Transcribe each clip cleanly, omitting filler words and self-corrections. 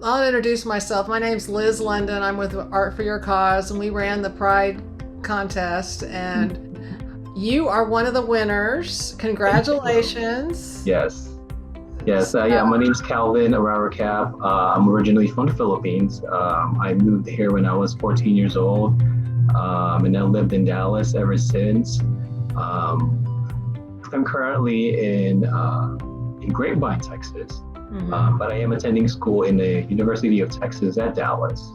I'll introduce myself. My name's Liz London. I'm with Art for Your Cause, and we ran the Pride contest, and you are one of the winners. Congratulations. Yes. Yes, my name's Calvin Araracap. I'm originally from the Philippines. I moved here when I was 14 years old, and I lived in Dallas ever since. I'm currently in Grapevine, Texas, but I am attending school in the University of Texas at Dallas.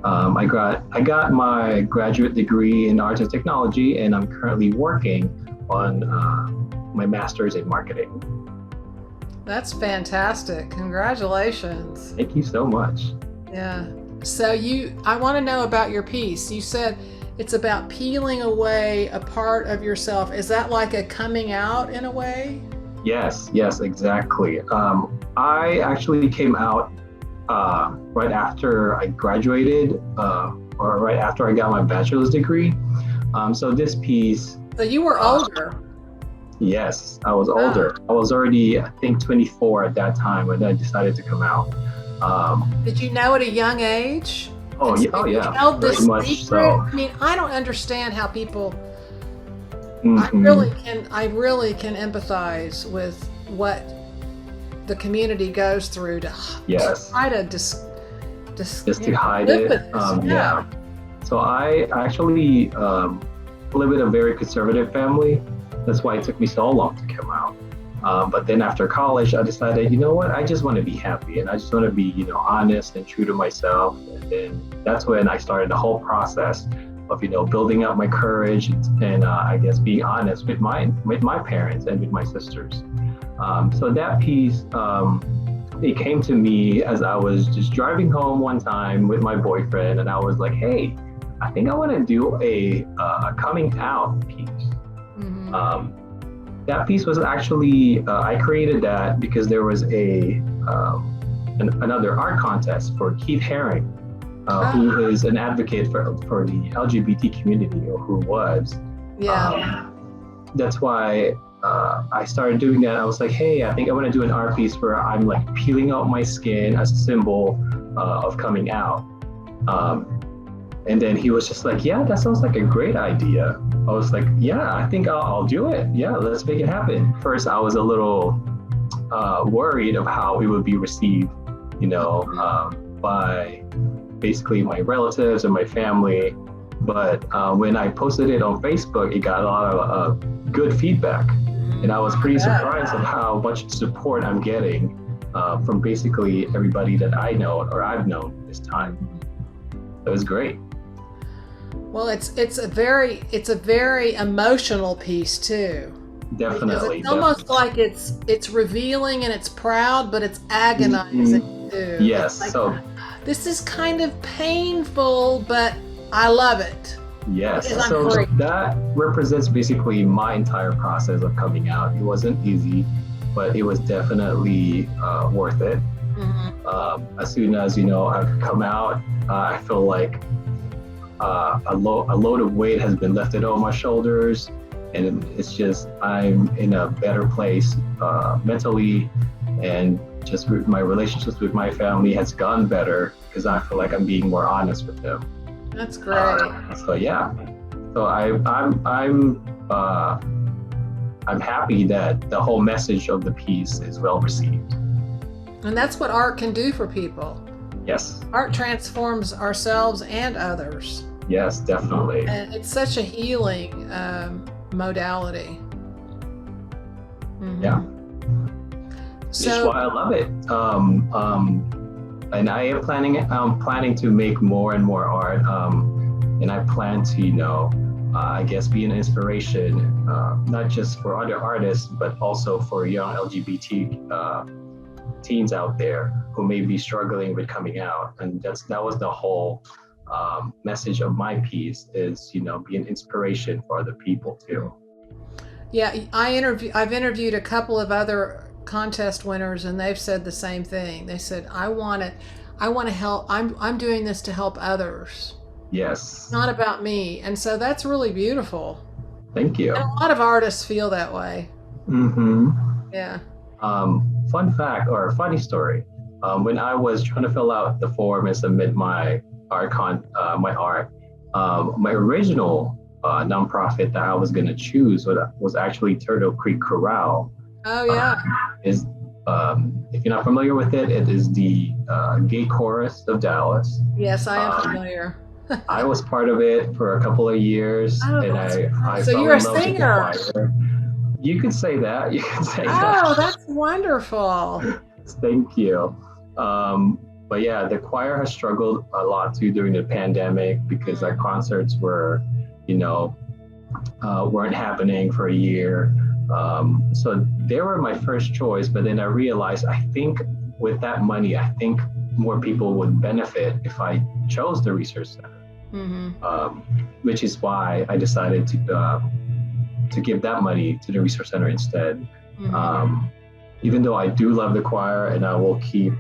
I got my graduate degree in arts and technology, and I'm currently working on my master's in marketing. That's fantastic. Congratulations. Thank you so much. Yeah. So I want to know about your piece. You said it's about peeling away a part of yourself. Is that like a coming out in a way? Yes, exactly. I actually came out right after I graduated, or right after I got my bachelor's degree. So this piece. So you were older. Yes, I was older. I was already, I think, 24 at that time when I decided to come out. Did you know at a young age? Oh yeah, held very this much secret? so. I mean, I don't understand how people. Mm-hmm. I really can empathize with what the community goes through to try to just to hide it. Yeah. So I actually live in a very conservative family. That's why it took me so long to come out. But then after college, I decided, you know what, I just want to be happy, and I just want to be, honest and true to myself. And then that's when I started the whole process of, building up my courage and I guess being honest with my parents and with my sisters. So that piece, it came to me as I was just driving home one time with my boyfriend, and I was like, hey, I think I want to do a coming out piece. That piece was actually, I created that because there was another art contest for Keith Haring, who is an advocate for the LGBT community, or who was. Yeah. That's why I started doing that. I was like, hey, I think I want to do an art piece where I'm like peeling out my skin as a symbol of coming out. And then he was just like, yeah, that sounds like a great idea. I was like, yeah, I think I'll do it. Yeah, let's make it happen. First, I was a little worried of how it would be received, by basically my relatives and my family. But when I posted it on Facebook, it got a lot of good feedback. And I was pretty surprised at how much support I'm getting from basically everybody that I know or I've known this time. It was great. Well, it's a very emotional piece too. Definitely. It's almost like it's revealing and it's proud, but it's agonizing too. Yes. Like, so this is kind of painful, but I love it. Yes. So that represents basically my entire process of coming out. It wasn't easy, but it was definitely worth it. As soon as I've come out, I feel like a load of weight has been lifted on my shoulders, and it's just I'm in a better place mentally, and just my relationships with my family has gone better because I feel like I'm being more honest with them. That's great. So I'm happy that the whole message of the piece is well received. And that's what art can do for people. Yes. Art transforms ourselves and others. Yes, definitely. And it's such a healing modality. Yeah. So that's why I love it. And I am planning to make more and more art. And I plan to, I guess, be an inspiration, not just for other artists, but also for young LGBT teens out there who may be struggling with coming out. And that was the whole message of my piece is, be an inspiration for other people too. Yeah, I've interviewed a couple of other contest winners, and they've said the same thing. They said, I want to help. I'm doing this to help others. Yes. It's not about me. And so that's really beautiful. Thank you. And a lot of artists feel that way. Mm-hmm. Yeah. Fun fact or funny story. when I was trying to fill out the form and submit my art, my original nonprofit that I was going to choose was actually Turtle Creek Chorale. Oh yeah. If you're not familiar with it, it is the gay chorus of Dallas. Yes, I am familiar. I was part of it for a couple of years, and I so fell you're a in love with the singer. choir. You could say that. You could say that. Oh, that's wonderful. Thank you. But yeah, the choir has struggled a lot too during the pandemic because our concerts were, weren't happening for a year. So they were my first choice, but then I realized, I think with that money, I think more people would benefit if I chose the research center, which is why I decided to give that money to the research center instead. Even though I do love the choir and I will keep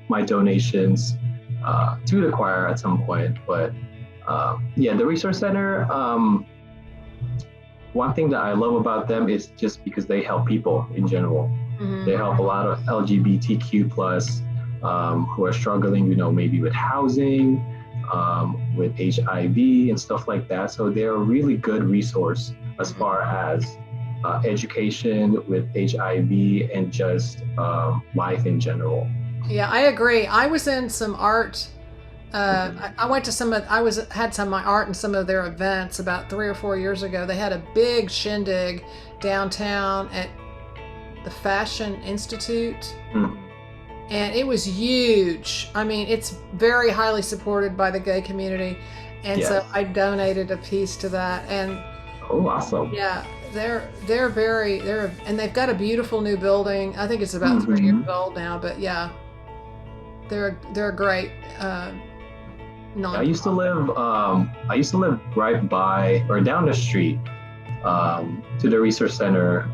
my donations to the choir at some point, but yeah, the research center, one thing that I love about them is just because they help people in general. They help a lot of LGBTQ plus who are struggling, maybe with housing, with HIV and stuff like that. So they're a really good resource as far as education with HIV and just life in general. Yeah, I agree. I was in some art. I went to had some of my art in some of their events about 3 or 4 years ago. They had a big shindig downtown at the Fashion Institute. And it was huge. I mean, it's very highly supported by the gay community. And so I donated a piece to that. And oh, awesome. Yeah, and they've got a beautiful new building. I think it's about 3 years old now, but yeah, they're great. I used to live right by or down the street to the research center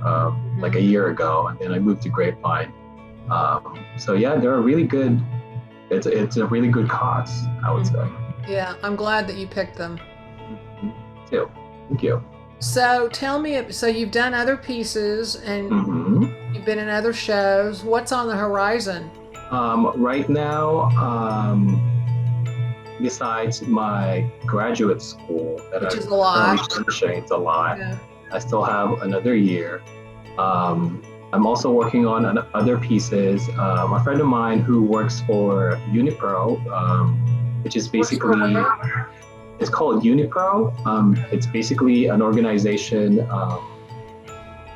like a year ago, and then I moved to Grapevine. So yeah, they're a really good. It's a really good cause, I would say. Yeah, I'm glad that you picked them. Too. Thank you. So tell me, so you've done other pieces and you've been in other shows. What's on the horizon? Right now, besides my graduate school that which is a lot. It's a lot. Yeah. I still have another year. I'm also working on other pieces. A friend of mine who works for Unipro, which is basically, it's called Unipro. It's basically an organization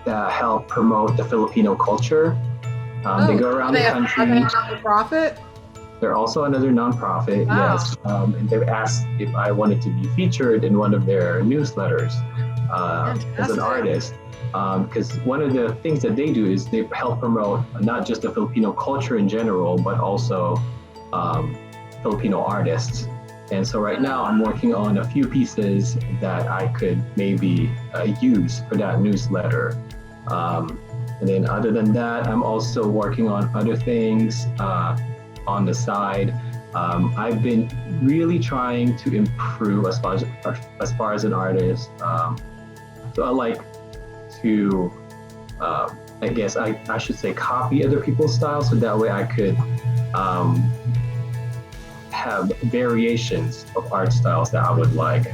that help promote the Filipino culture. They go around the country. Are they a nonprofit? They're also another nonprofit, wow. Yes. And they've asked if I wanted to be featured in one of their newsletters as an artist. Because one of the things that they do is they help promote not just the Filipino culture in general, but also Filipino artists. And so right now I'm working on a few pieces that I could maybe use for that newsletter. And then other than that, I'm also working on other things on the side. I've been really trying to improve as far as an artist. So I like to, I guess I should say, copy other people's styles, so that way I could have variations of art styles that I would like.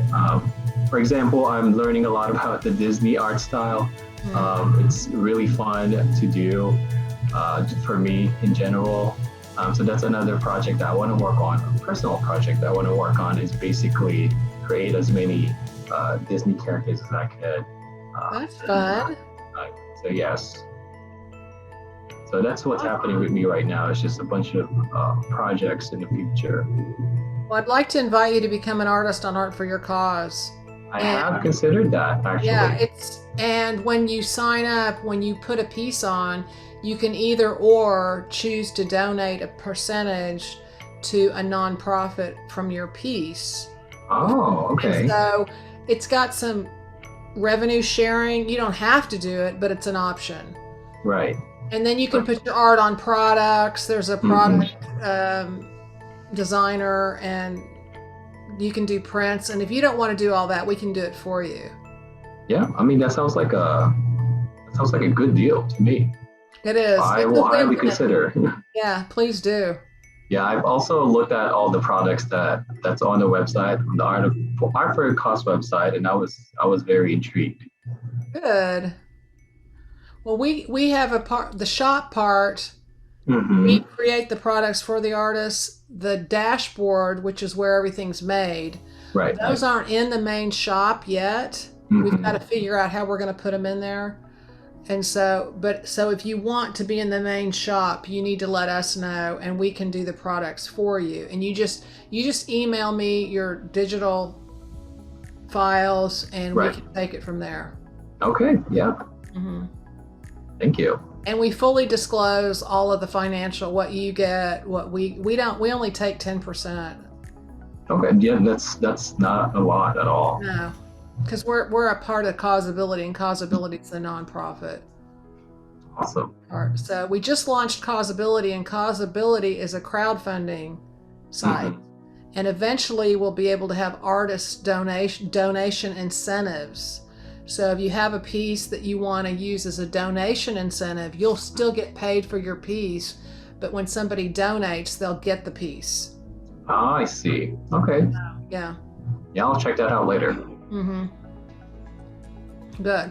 For example, I'm learning a lot about the Disney art style. It's really fun to do for me in general. So that's another project that I want to work on. A personal project that I want to work on is basically create as many Disney characters as I could. That's fun. So yes. So that's what's happening with me right now. It's just a bunch of projects in the future. Well, I'd like to invite you to become an artist on Art for Your Cause. I have considered that, actually. Yeah, and when you sign up, when you put a piece on, you can either or choose to donate a percentage to a nonprofit from your piece. Oh, okay. And so it's got some revenue sharing. You don't have to do it, but it's an option. Right. And then you can put your art on products. There's a product designer, and you can do prints. And if you don't want to do all that, we can do it for you. Yeah, I mean, that sounds like a good deal to me. It is. I will highly consider. Yeah, please do. Yeah, I've also looked at all the products that's on the website, on the AFYC website, and I was very intrigued. Good. Well, we have the shop part. Mm-hmm. We create the products for the artists. The dashboard, which is where everything's made, Right. Those aren't in the main shop yet. Mm-hmm. We've got to figure out how we're going to put them in there. And so if you want to be in the main shop, you need to let us know, and we can do the products for you. And you just email me your digital files, and we can take it from there. Okay. Yeah. Mm-hmm. Thank you. And we fully disclose all of the financial, what you get, what we only take 10%. Okay. Yeah, that's not a lot at all. No. Because we're a part of Causability, and Causability is a nonprofit. Awesome. So we just launched Causability, and Causability is a crowdfunding site. Mm-hmm. And eventually we'll be able to have artists donation incentives. So if you have a piece that you want to use as a donation incentive, you'll still get paid for your piece, but when somebody donates, they'll get the piece. Ah, I see. Okay. Yeah. Yeah, I'll check that out later. Mm-hmm. Good.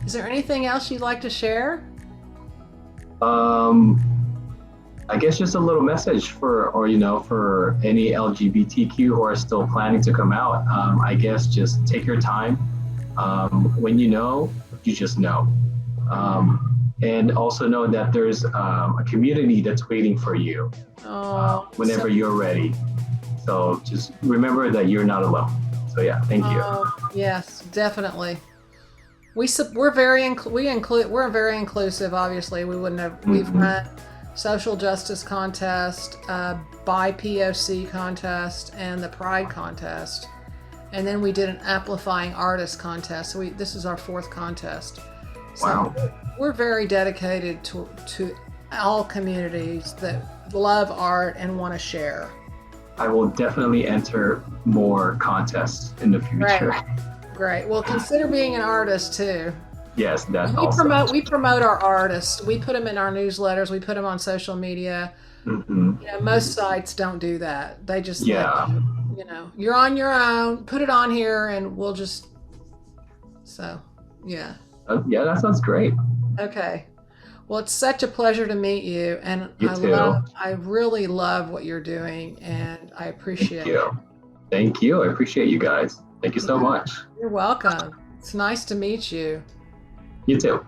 Is there anything else you'd like to share? I guess just a little message for any LGBTQ who are still planning to come out. I guess just take your time. When you just know. And also know that there's a community that's waiting for you whenever you're ready. So just remember that you're not alone. So yeah, thank you. Yes, definitely. We're very inclusive. Obviously, we wouldn't have. Mm-hmm. We've run social justice contest, BIPOC contest, and the Pride contest, and then we did an amplifying artist contest. So this is our 4th contest. So wow. We're very dedicated to all communities that love art and want to share. I will definitely enter more contests in the future. Great. Well, consider being an artist too. Yes, that's we promote our artists. We put them in our newsletters. We put them on social media. Mm-hmm. Most sites don't do that. They just you're on your own. Put it on here, and we'll just. So, yeah. Yeah, that sounds great. Okay. Well, it's such a pleasure to meet you, and I really love what you're doing, and I appreciate it. Thank you. I appreciate you guys. Thank you so much. You're welcome. It's nice to meet you. You too.